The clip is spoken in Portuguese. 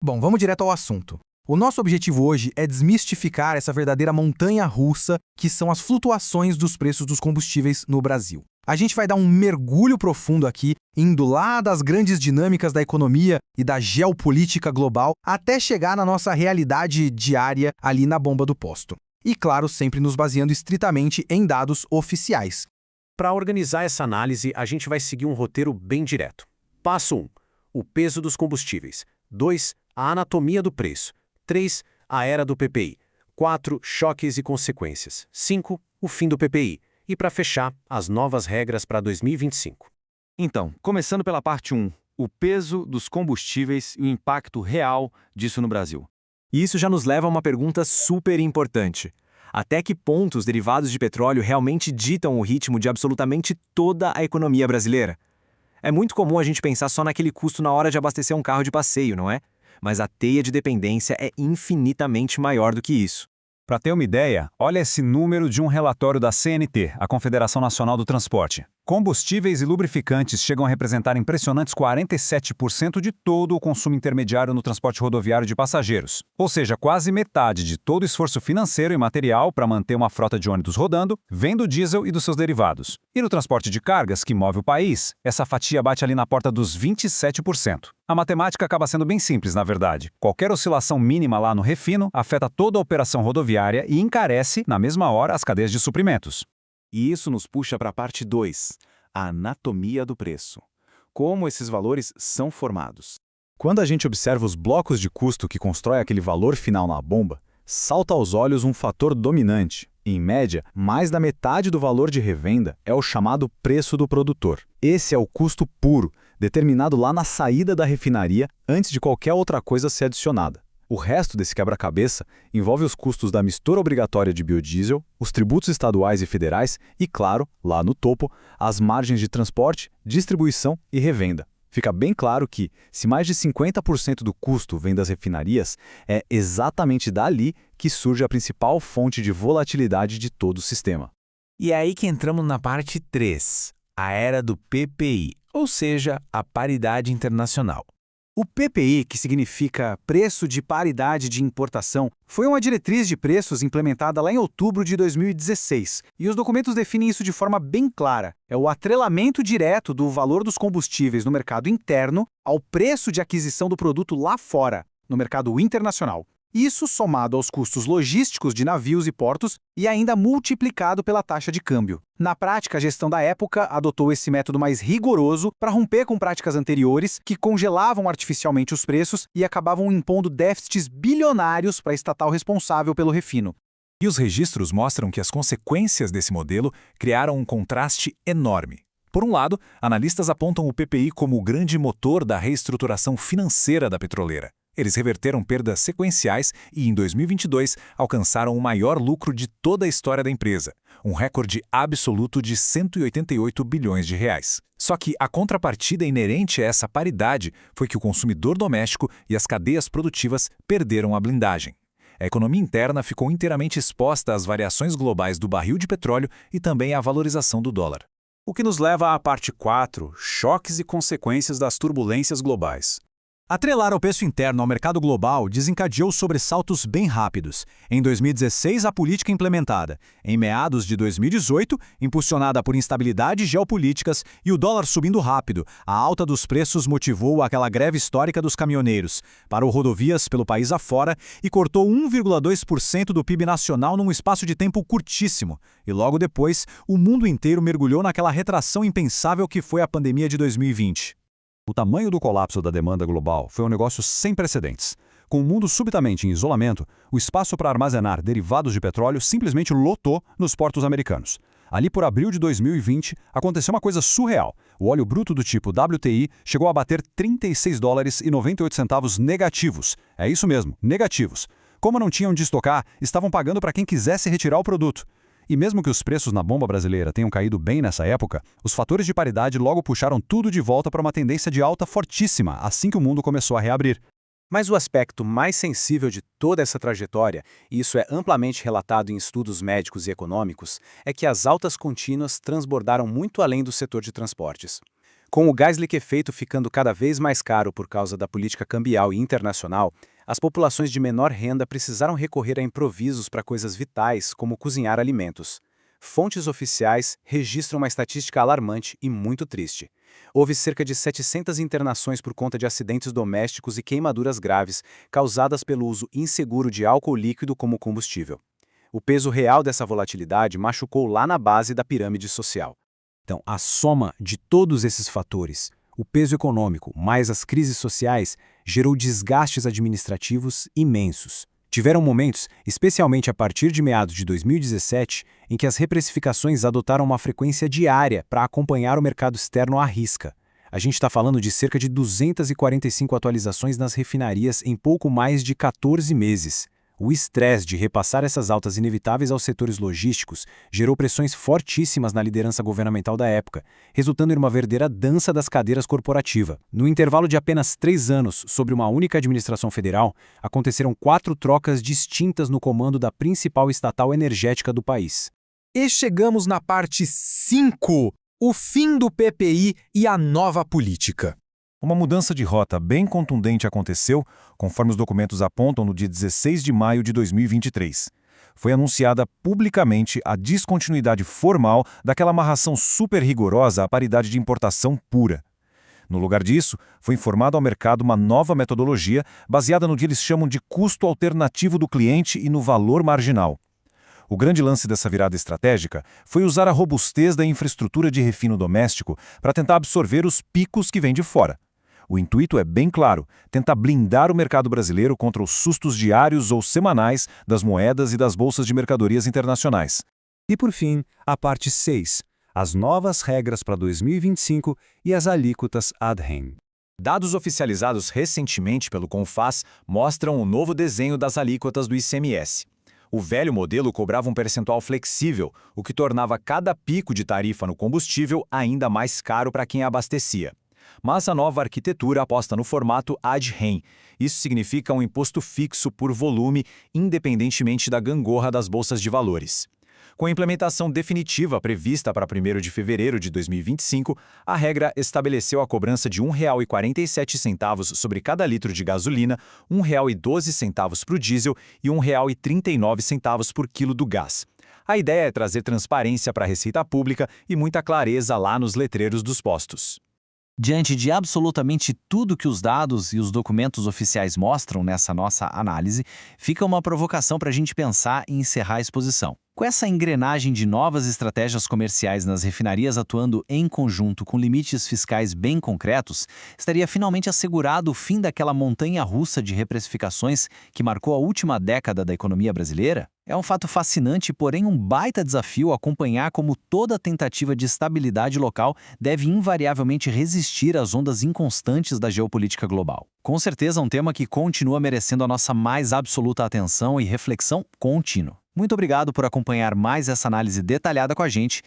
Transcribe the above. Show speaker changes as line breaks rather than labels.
Bom, vamos direto ao assunto. O nosso objetivo hoje é desmistificar essa verdadeira montanha-russa que são as flutuações dos preços dos combustíveis no Brasil. A gente vai dar um mergulho profundo aqui, indo lá das grandes dinâmicas da economia e da geopolítica global, até chegar na nossa realidade diária ali na bomba do posto. E claro, sempre nos baseando estritamente em dados oficiais.
Para organizar essa análise, a gente vai seguir um roteiro bem direto. Passo 1. O peso dos combustíveis. 2. A anatomia do preço. 3. A era do PPI. 4. Choques e consequências. 5. O fim do PPI. E para fechar, as novas regras para 2025.
Então, começando pela parte 1, o peso dos combustíveis e o impacto real disso no Brasil.
E isso já nos leva a uma pergunta super importante. Até que ponto os derivados de petróleo realmente ditam o ritmo de absolutamente toda a economia brasileira? É muito comum a gente pensar só naquele custo na hora de abastecer um carro de passeio, não é? Mas a teia de dependência é infinitamente maior do que isso.
Para ter uma ideia, olha esse número de um relatório da CNT, a Confederação Nacional do Transporte. Combustíveis e lubrificantes chegam a representar impressionantes 47% de todo o consumo intermediário no transporte rodoviário de passageiros. Ou seja, quase metade de todo o esforço financeiro e material para manter uma frota de ônibus rodando vem do diesel e dos seus derivados. E no transporte de cargas, que move o país, essa fatia bate ali na porta dos 27%. A matemática acaba sendo bem simples, na verdade. Qualquer oscilação mínima lá no refino afeta toda a operação rodoviária e encarece, na mesma hora, as cadeias de suprimentos.
E isso nos puxa para a parte 2, a anatomia do preço. Como esses valores são formados. Quando a gente observa os blocos de custo que constrói aquele valor final na bomba, salta aos olhos um fator dominante. Em média, mais da metade do valor de revenda é o chamado preço do produtor. Esse é o custo puro, determinado lá na saída da refinaria antes de qualquer outra coisa ser adicionada. O resto desse quebra-cabeça envolve os custos da mistura obrigatória de biodiesel, os tributos estaduais e federais e, claro, lá no topo, as margens de transporte, distribuição e revenda. Fica bem claro que, se mais de 50% do custo vem das refinarias, é exatamente dali que surge a principal fonte de volatilidade de todo o sistema.
E é aí que entramos na parte 3, a era do PPI, ou seja, a paridade internacional.
O PPI, que significa Preço de Paridade de Importação, foi uma diretriz de preços implementada lá em outubro de 2016, e os documentos definem isso de forma bem clara. É o atrelamento direto do valor dos combustíveis no mercado interno ao preço de aquisição do produto lá fora, no mercado internacional. Isso somado aos custos logísticos de navios e portos e ainda multiplicado pela taxa de câmbio. Na prática, a gestão da época adotou esse método mais rigoroso para romper com práticas anteriores que congelavam artificialmente os preços e acabavam impondo déficits bilionários para a estatal responsável pelo refino.
E os registros mostram que as consequências desse modelo criaram um contraste enorme. Por um lado, analistas apontam o PPI como o grande motor da reestruturação financeira da petroleira. Eles reverteram perdas sequenciais e, em 2022, alcançaram o maior lucro de toda a história da empresa, um recorde absoluto de 188 bilhões de reais. Só que a contrapartida inerente a essa paridade foi que o consumidor doméstico e as cadeias produtivas perderam a blindagem. A economia interna ficou inteiramente exposta às variações globais do barril de petróleo e também à valorização do dólar.
O que nos leva à parte 4, choques e consequências das turbulências globais.
Atrelar o preço interno ao mercado global desencadeou sobressaltos bem rápidos. Em 2016, a política implementada. Em meados de 2018, impulsionada por instabilidades geopolíticas e o dólar subindo rápido, a alta dos preços motivou aquela greve histórica dos caminhoneiros, parou rodovias pelo país afora e cortou 1,2% do PIB nacional num espaço de tempo curtíssimo. E logo depois, o mundo inteiro mergulhou naquela retração impensável que foi a pandemia de 2020.
O tamanho do colapso da demanda global foi um negócio sem precedentes. Com o mundo subitamente em isolamento, o espaço para armazenar derivados de petróleo simplesmente lotou nos portos americanos. Ali por abril de 2020, aconteceu uma coisa surreal. O óleo bruto do tipo WTI chegou a bater $36,98 negativos. É isso mesmo, negativos. Como não tinham de estocar, estavam pagando para quem quisesse retirar o produto. E mesmo que os preços na bomba brasileira tenham caído bem nessa época, os fatores de paridade logo puxaram tudo de volta para uma tendência de alta fortíssima assim que o mundo começou a reabrir.
Mas o aspecto mais sensível de toda essa trajetória, e isso é amplamente relatado em estudos médicos e econômicos, é que as altas contínuas transbordaram muito além do setor de transportes.
Com o gás liquefeito ficando cada vez mais caro por causa da política cambial e internacional, as populações de menor renda precisaram recorrer a improvisos para coisas vitais, como cozinhar alimentos. Fontes oficiais registram uma estatística alarmante e muito triste. Houve cerca de 700 internações por conta de acidentes domésticos e queimaduras graves causadas pelo uso inseguro de álcool líquido como combustível. O peso real dessa volatilidade machucou lá na base da pirâmide social.
Então, a soma de todos esses fatores, o peso econômico mais as crises sociais, gerou desgastes administrativos imensos. Tiveram momentos, especialmente a partir de meados de 2017, em que as reprecificações adotaram uma frequência diária para acompanhar o mercado externo à risca. A gente está falando de cerca de 245 atualizações nas refinarias em pouco mais de 14 meses. O estresse de repassar essas altas inevitáveis aos setores logísticos gerou pressões fortíssimas na liderança governamental da época, resultando em uma verdadeira dança das cadeiras corporativa. No intervalo de apenas 3 anos, sobre uma única administração federal, aconteceram 4 trocas distintas no comando da principal estatal energética do país.
E chegamos na parte 5, o fim do PPI e a nova política.
Uma mudança de rota bem contundente aconteceu, conforme os documentos apontam, no dia 16 de maio de 2023. Foi anunciada publicamente a descontinuidade formal daquela amarração super rigorosa à paridade de importação pura. No lugar disso, foi informado ao mercado uma nova metodologia baseada no que eles chamam de custo alternativo do cliente e no valor marginal. O grande lance dessa virada estratégica foi usar a robustez da infraestrutura de refino doméstico para tentar absorver os picos que vêm de fora. O intuito é bem claro, tentar blindar o mercado brasileiro contra os sustos diários ou semanais das moedas e das bolsas de mercadorias internacionais.
E por fim, a parte 6, as novas regras para 2025 e as alíquotas ad rem.
Dados oficializados recentemente pelo CONFAS mostram o novo desenho das alíquotas do ICMS. O velho modelo cobrava um percentual flexível, o que tornava cada pico de tarifa no combustível ainda mais caro para quem abastecia. Mas a nova arquitetura aposta no formato ad rem. Isso significa um imposto fixo por volume, independentemente da gangorra das bolsas de valores. Com a implementação definitiva prevista para 1º de fevereiro de 2025, a regra estabeleceu a cobrança de R$ 1,47 sobre cada litro de gasolina, R$ 1,12 para o diesel e R$ 1,39 por quilo do gás. A ideia é trazer transparência para a Receita Pública e muita clareza lá nos letreiros dos postos.
Diante de absolutamente tudo que os dados e os documentos oficiais mostram nessa nossa análise, fica uma provocação para a gente pensar e encerrar a exposição. Com essa engrenagem de novas estratégias comerciais nas refinarias atuando em conjunto com limites fiscais bem concretos, estaria finalmente assegurado o fim daquela montanha-russa de reprecificações que marcou a última década da economia brasileira? É um fato fascinante, porém um baita desafio acompanhar como toda tentativa de estabilidade local deve invariavelmente resistir às ondas inconstantes da geopolítica global. Com certeza um tema que continua merecendo a nossa mais absoluta atenção e reflexão contínua. Muito obrigado por acompanhar mais essa análise detalhada com a gente